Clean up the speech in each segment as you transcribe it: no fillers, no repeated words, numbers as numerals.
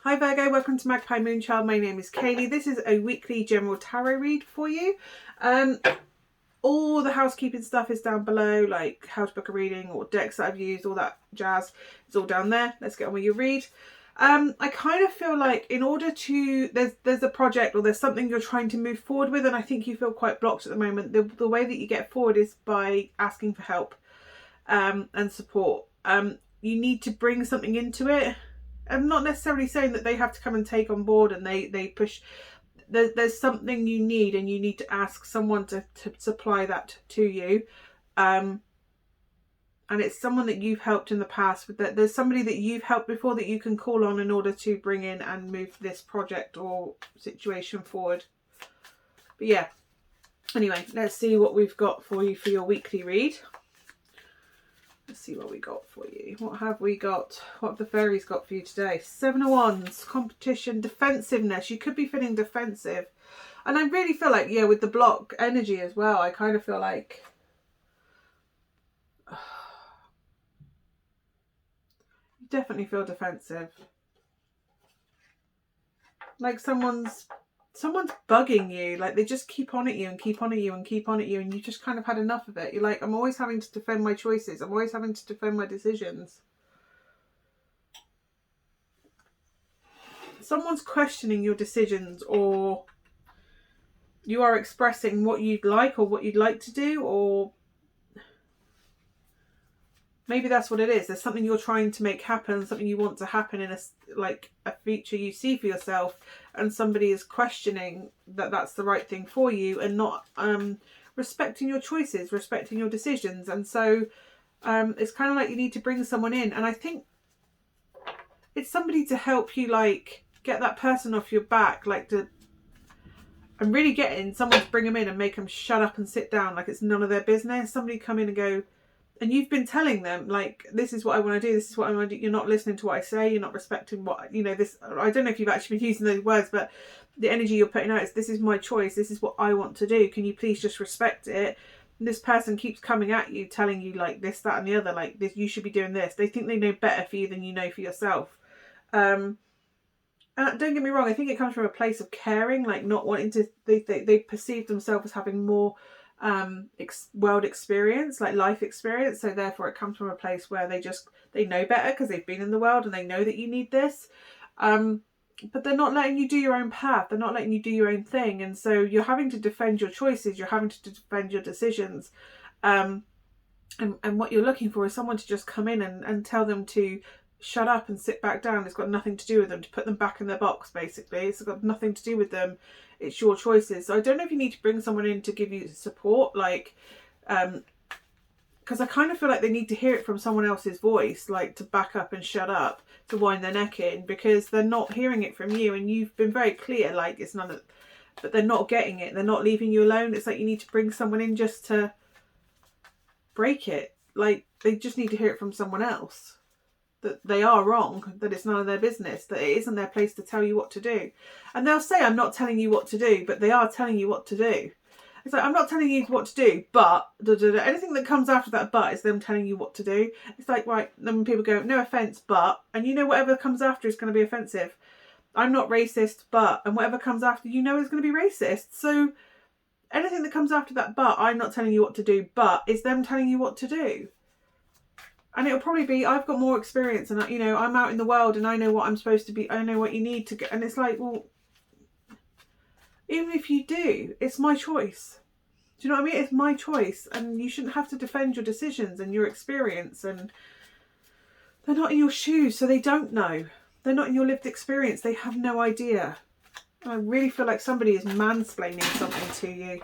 Hi Virgo, welcome to Magpie Moonchild. My name is Kayleigh. This is a weekly general tarot read for you. All the housekeeping stuff is down below, like how to book a reading or decks that I've used, all that jazz. It's all down there. Let's get on with your read. I kind of feel like in order to, there's a project or there's something you're trying to move forward with, and I think you feel quite blocked at the moment. The way that you get forward is by asking for help and support. You need to bring something into it. I'm not necessarily saying that they have to come and take on board and they push. There's something you need, and you need to ask someone to supply that to you. And it's someone that you've helped in the past. With that, there's somebody that you've helped before that you can call on in order to bring in and move this project or situation forward. But yeah, anyway, let's see what we've got for you for your weekly read. Let's see what we got for you. What have we got? What have the fairies got for you today? Seven of Wands, competition, defensiveness. You could be feeling defensive. And I really feel like, yeah, with the block energy as well, I kind of feel like you definitely feel defensive. Like someone's bugging you, like they just keep on at you and keep on at you and keep on at you, and you just kind of had enough of it. You're like, I'm always having to defend my choices, I'm always having to defend my decisions. Someone's questioning your decisions, or you are expressing what you'd like or what you'd like to do, or maybe that's what it is. There's something you're trying to make happen, something you want to happen in a future you see for yourself, and somebody is questioning that that's the right thing for you and not respecting your choices, respecting your decisions. And so it's kind of like you need to bring someone in, and I think it's somebody to help you, like, get that person off your back, like I'm really getting someone to bring them in and make them shut up and sit down like it's none of their business. Somebody come in and go, and you've been telling them, like, this is what I want to do, this is what I want to do. You're not listening to what I say, you're not respecting what, this, I don't know if you've actually been using those words, but the energy you're putting out is, this is my choice, this is what I want to do, can you please just respect it? And this person keeps coming at you, telling you, like, this, that and the other, like, this, you should be doing this. They think they know better for you than you know for yourself. Don't get me wrong, I think it comes from a place of caring, like not wanting to, they perceive themselves as having more world experience, like life experience, so therefore it comes from a place where they know better because they've been in the world and they know that you need this, but they're not letting you do your own path, they're not letting you do your own thing, and so you're having to defend your choices, you're having to defend your decisions, and what you're looking for is someone to just come in and tell them to shut up and sit back down. It's got nothing to do with them, to put them back in their box, basically. It's got nothing to do with them. It's your choices. So I don't know if you need to bring someone in to give you support, like, because I kind of feel like they need to hear it from someone else's voice, like to back up and shut up, to wind their neck in, because they're not hearing it from you, and you've been very clear, like, it's none of, but they're not getting it. They're not leaving you alone. It's like you need to bring someone in just to break it. Like, they just need to hear it from someone else, that they are wrong, that it's none of their business, that it isn't their place to tell you what to do. And they'll say, I'm not telling you what to do, but they are telling you what to do. It's like, I'm not telling you what to do, but anything that comes after that but is them telling you what to do. It's like, right, then when people go, no offence, but, and whatever comes after is going to be offensive. I'm not racist, but, and whatever comes after, is going to be racist. So anything that comes after that but, I'm not telling you what to do, but, is them telling you what to do. And it'll probably be, I've got more experience, and I'm out in the world and I know what I'm supposed to be, I know what you need to get. And it's like, well, even if you do, it's my choice. Do you know what I mean? It's my choice, and you shouldn't have to defend your decisions and your experience. And they're not in your shoes, so they don't know. They're not in your lived experience. They have no idea. And I really feel like somebody is mansplaining something to you.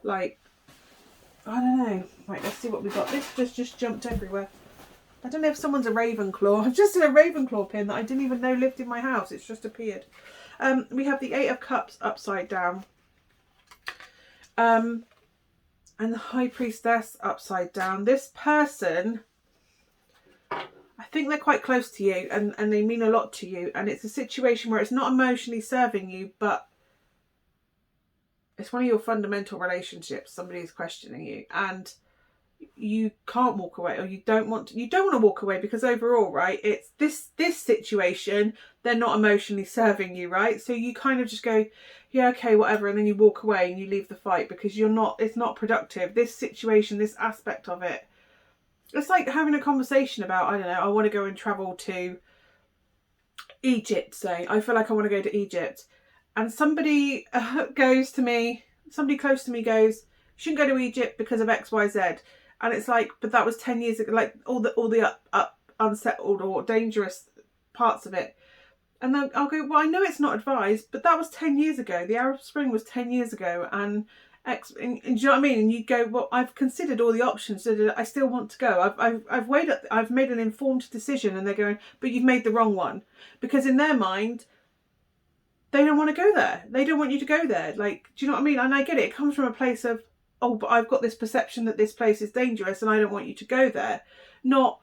Like, I don't know. Right, let's see what we got. This just jumped everywhere. I don't know if someone's a Ravenclaw. I've just seen a Ravenclaw pin that I didn't even know lived in my house. It's just appeared. We have the Eight of Cups upside down. And the High Priestess upside down. This person, I think they're quite close to you, and they mean a lot to you. And it's a situation where it's not emotionally serving you, but it's one of your fundamental relationships. Somebody is questioning you. And you can't walk away, or you don't want to walk away, because overall, right, it's this situation, they're not emotionally serving you, right? So you kind of just go, yeah, okay, whatever, and then you walk away and you leave the fight because it's not productive. This situation, this aspect of it, it's like having a conversation about, I don't know, I want to go and travel to Egypt, say. I feel like I want to go to Egypt, and somebody goes to me, somebody close to me goes, you shouldn't go to Egypt because of XYZ. And it's like, but that was 10 years ago, like all the unsettled or dangerous parts of it. And then I'll go, well, I know it's not advised, but that was 10 years ago. The Arab Spring was 10 years ago. And do you know what I mean? And you go, well, I've considered all the options. I still want to go. I've weighed up, I've made an informed decision. And they're going, but you've made the wrong one. Because in their mind, they don't want to go there. They don't want you to go there. Like, do you know what I mean? And I get it. It comes from a place of, oh, but I've got this perception that this place is dangerous and I don't want you to go there. Not,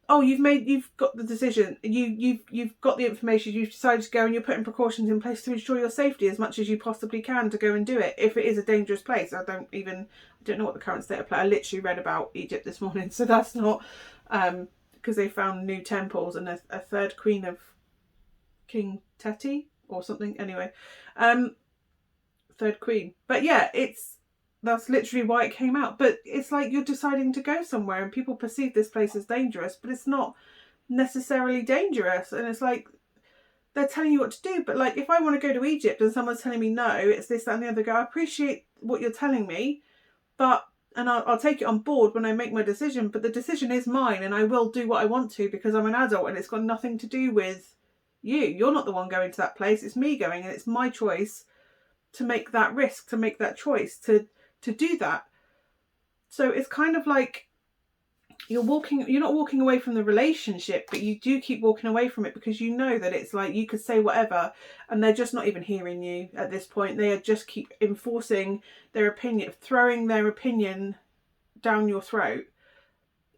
oh, you've got the decision, you've got the information, you've decided to go, and you're putting precautions in place to ensure your safety as much as you possibly can to go and do it. If it is a dangerous place, I don't know what the current state of play. I literally read about Egypt this morning, so that's not because they found new temples and a third queen of King Teti or something. Anyway, third queen. But yeah, that's literally why it came out. But it's like you're deciding to go somewhere and people perceive this place as dangerous, but it's not necessarily dangerous. And it's like they're telling you what to do. But like, if I want to go to Egypt and someone's telling me no, it's this, that and the other, go, I appreciate what you're telling me, but, and I'll take it on board when I make my decision, but the decision is mine and I will do what I want to because I'm an adult and it's got nothing to do with you. You're not the one going to that place. It's me going, and it's my choice to make that risk, to make that choice, to do that. So it's kind of like you're not walking away from the relationship, but you do keep walking away from it because you know that it's like you could say whatever and they're just not even hearing you at this point. They just keep enforcing their opinion, throwing their opinion down your throat.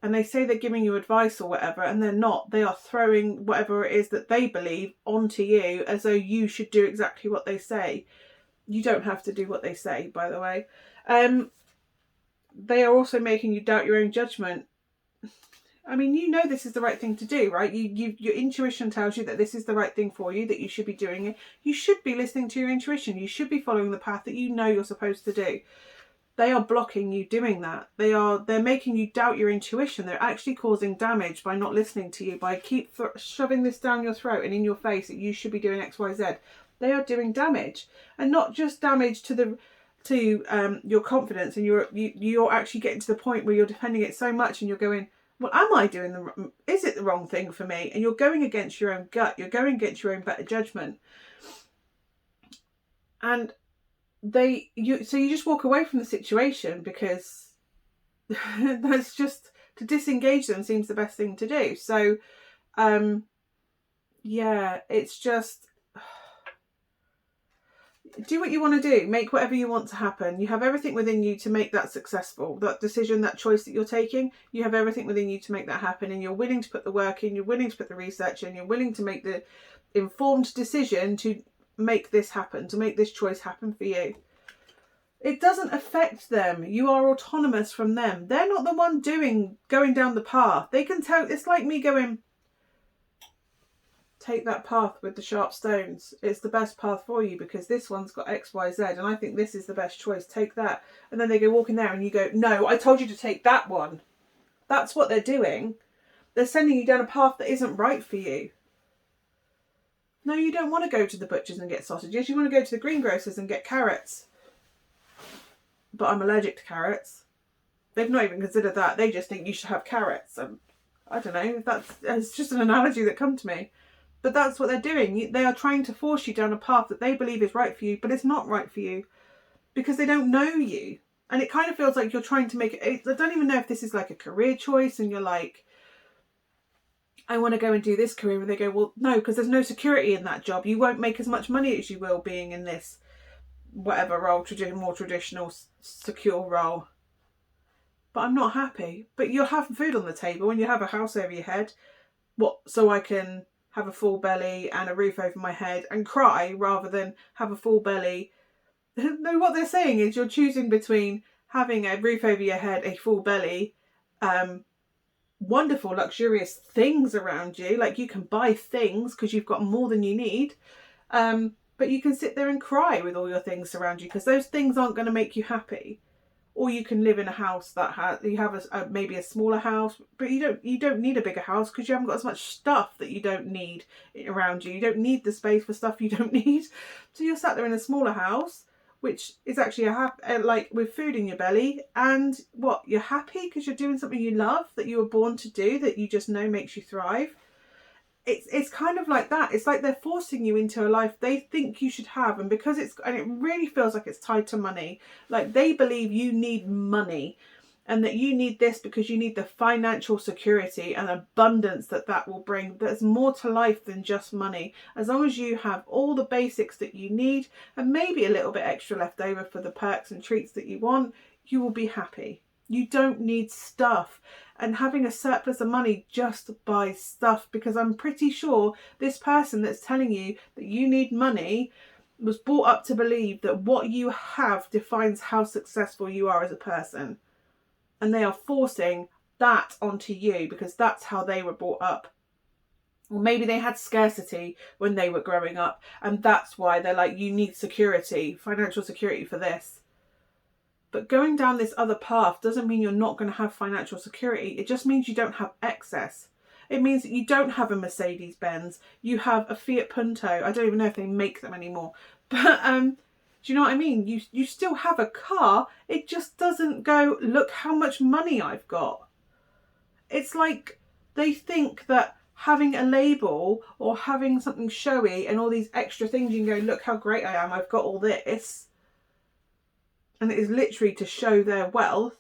And they say they're giving you advice or whatever, and they're not. They are throwing whatever it is that they believe onto you as though you should do exactly what they say. You don't have to do what they say, by the way. They are also making you doubt your own judgment. I mean, you know this is the right thing to do, right? Your intuition tells you that this is the right thing for you, that you should be doing it. You should be listening to your intuition. You should be following the path that you know you're supposed to do. They are blocking you doing that. They're making you doubt your intuition. They're actually causing damage by not listening to you, by keep shoving this down your throat and in your face that you should be doing X, Y, Z. They are doing damage, and not just damage to your confidence, and you're actually getting to the point where you're defending it so much, and you're going, well, am I doing is it the wrong thing for me? And you're going against your own gut. You're going against your own better judgment, and so you just walk away from the situation because that's just, to disengage them seems the best thing to do. So, yeah, it's just, do what you want to do. Make whatever you want to happen. You have everything within you to make that successful. That decision, that choice that you're taking, you have everything within you to make that happen. And you're willing to put the work in, you're willing to put the research in, you're willing to make the informed decision to make this happen, to make this choice happen for you. It doesn't affect them. You are autonomous from them. They're not the one going down the path. They can tell. It's like me going, take that path with the sharp stones. It's the best path for you because this one's got X, Y, Z, and I think this is the best choice. Take that. And then they go walking there and you go, no, I told you to take that one. That's what they're doing. They're sending you down a path that isn't right for you. No, you don't want to go to the butchers and get sausages. You want to go to the greengrocers and get carrots. But I'm allergic to carrots. They've not even considered that. They just think you should have carrots. I don't know. It's just an analogy that come to me. But that's what they're doing. They are trying to force you down a path that they believe is right for you, but it's not right for you because they don't know you. And it kind of feels like you're trying to make it. I don't even know if this is like a career choice and you're like, I want to go and do this career. And they go, well, no, because there's no security in that job. You won't make as much money as you will being in this whatever role, more traditional, secure role. But I'm not happy. But you'll have food on the table and you have a house over your head. What? So I can have a full belly and a roof over my head and cry rather than have a full belly. No, what they're saying is you're choosing between having a roof over your head, a full belly, wonderful, luxurious things around you. Like, you can buy things because you've got more than you need. But you can sit there and cry with all your things around you because those things aren't going to make you happy. Or you can live in a house that you have maybe a smaller house, but you don't need a bigger house because you haven't got as much stuff that you don't need around you. You don't need the space for stuff you don't need. So you're sat there in a smaller house, which is actually like with food in your belly, and what, you're happy because you're doing something you love, that you were born to do, that you just know makes you thrive. It's kind of like that. It's like they're forcing you into a life they think you should have, and because it really feels like it's tied to money. Like, they believe you need money, and that you need this because you need the financial security and abundance that will bring. There's more to life than just money. As long as you have all the basics that you need, and maybe a little bit extra left over for the perks and treats that you want, you will be happy. You don't need stuff. And having a surplus of money just buys stuff, because I'm pretty sure this person that's telling you that you need money was brought up to believe that what you have defines how successful you are as a person. And they are forcing that onto you because that's how they were brought up. Or maybe they had scarcity when they were growing up, and that's why they're like, you need security, financial security for this. But going down this other path doesn't mean you're not going to have financial security. It just means you don't have excess. It means that you don't have a Mercedes Benz. You have a Fiat Punto. I don't even know if they make them anymore. But do you know what I mean? You still have a car. It just doesn't go, look how much money I've got. It's like they think that having a label or having something showy and all these extra things, you can go, look how great I am. I've got all this. And it is literally to show their wealth.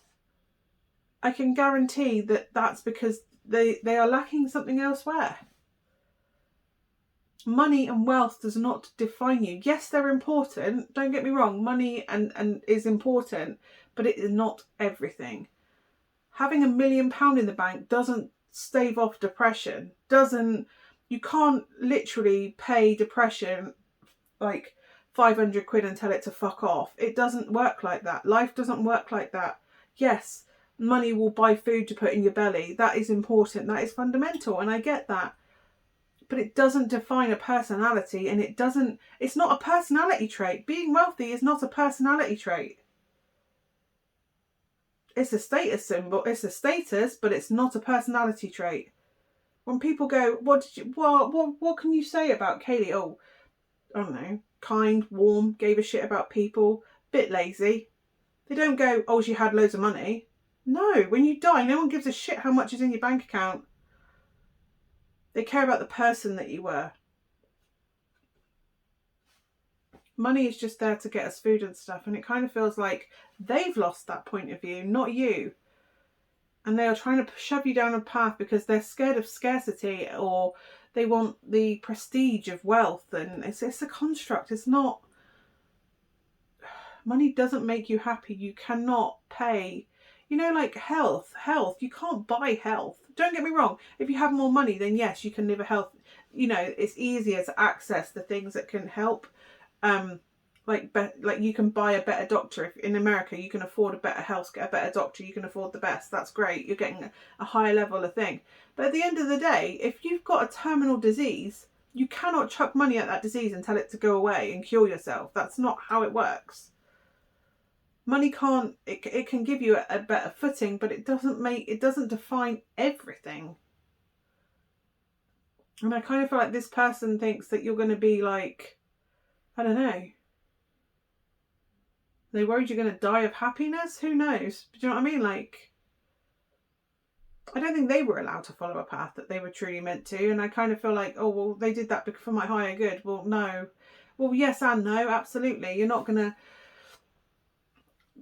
I can guarantee that that's because they are lacking something elsewhere. Money and wealth does not define you. Yes, they're important. Don't get me wrong. Money and is important, but it is not everything. Having £1 million in the bank doesn't stave off depression. You can't literally pay depression like 500 quid and tell it to fuck off. It doesn't work like that. Life doesn't work like't. Yes, money will buy food to put in your belly. That is important. That is fundamental. And I get that. But it doesn't define a personality, and it's not a personality trait. Being wealthy is not a personality trait. It's a status symbol. It's a status, but it's not a personality trait. When people go, what can you say about Kayleigh? Oh, I don't know. Kind, warm, gave a shit about people, bit lazy. They don't go, oh, she had loads of money. No, when you die, no one gives a shit how much is in your bank account. They care about the person that you were. Money is just there to get us food and stuff, and it kind of feels like they've lost that point of view, not you. And they are trying to shove you down a path because they're scared of scarcity, or they want the prestige of wealth, and it's a construct. It's not. Money doesn't make you happy. You cannot pay. You know, like health, you can't buy health. Don't get me wrong. If you have more money, then yes, you can live a health. You know, it's easier to access the things that can help. Like you can buy a better doctor. If in America you can afford a better health, get a better doctor, you can afford the best. That's great. You're getting a higher level of thing. But at the end of the day, if you've got a terminal disease, you cannot chuck money at that disease and tell it to go away and cure yourself. That's not how it works. Money can't. It can give you a better footing, but it doesn't define everything. And I kind of feel like this person thinks that you're going to be like, I don't know. They're worried you're going to die of happiness? Who knows? Do you know what I mean? Like, I don't think they were allowed to follow a path that they were truly meant to. And I kind of feel like, oh, well, they did that for my higher good. Well, no. Well, yes and no, absolutely. You're not going to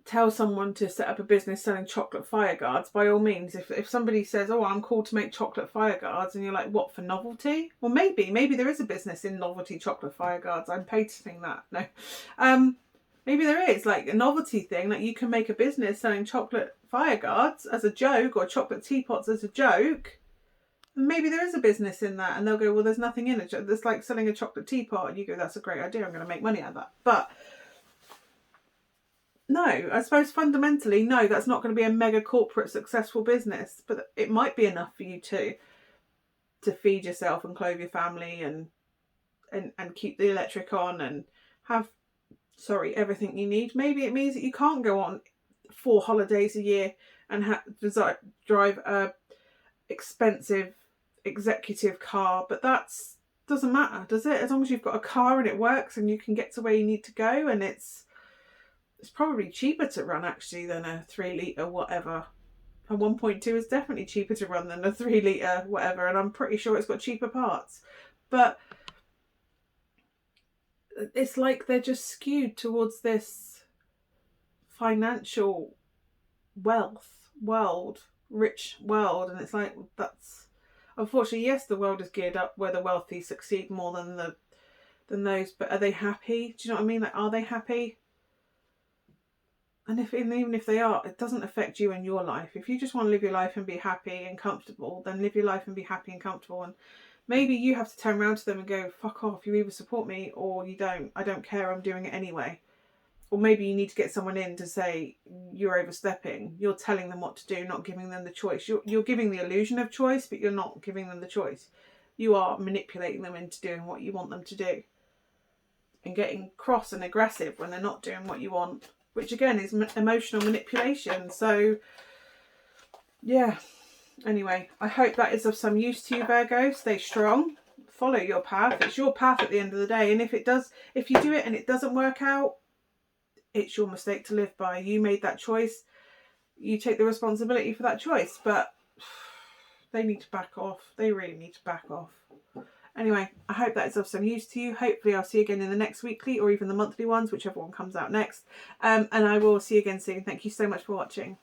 tell someone to set up a business selling chocolate fire guards. By all means, if somebody says, oh, I'm called to make chocolate fire guards, and you're like, what, for novelty? Well, maybe there is a business in novelty chocolate fire guards. I'm patenting that. No. Maybe there is, like, a novelty thing, like you can make a business selling chocolate fire guards as a joke, or chocolate teapots as a joke. And maybe there is a business in that, and they'll go, well, there's nothing in it. It's like selling a chocolate teapot, and you go, that's a great idea, I'm going to make money out of that. But No, I suppose fundamentally, no, that's not going to be a mega corporate successful business, but it might be enough for you to feed yourself and clothe your family and keep the electric on and have, everything you need. Maybe it means that you can't go on 4 holidays a year and drive a expensive executive car, but that's doesn't matter, does it? As long as you've got a car and it works and you can get to where you need to go, and it's probably cheaper to run actually than a 3 litre whatever. A 1.2 is definitely cheaper to run than a 3 litre whatever, and I'm pretty sure it's got cheaper parts. But it's like they're just skewed towards this financial rich world, and it's like, that's unfortunately, yes, the world is geared up where the wealthy succeed more than those, but are they happy? Do you know what I mean? Like, are they happy? And even if they are, it doesn't affect you and your life. If you just want to live your life and be happy and comfortable, then live your life and be happy and comfortable. And maybe you have to turn around to them and go, fuck off, you either support me or you don't. I don't care, I'm doing it anyway. Or maybe you need to get someone in to say, you're overstepping. You're telling them what to do, not giving them the choice. You're giving the illusion of choice, but you're not giving them the choice. You are manipulating them into doing what you want them to do. And getting cross and aggressive when they're not doing what you want, which again is emotional manipulation. So, yeah. Anyway, I hope that is of some use to you, Virgo. Stay strong. Follow your path. It's your path at the end of the day. And if you do it and it doesn't work out, it's your mistake to live by. You made that choice. You take the responsibility for that choice. But they need to back off. They really need to back off. Anyway, I hope that is of some use to you. Hopefully I'll see you again in the next weekly or even the monthly ones, whichever one comes out next. And I will see you again soon. Thank you so much for watching.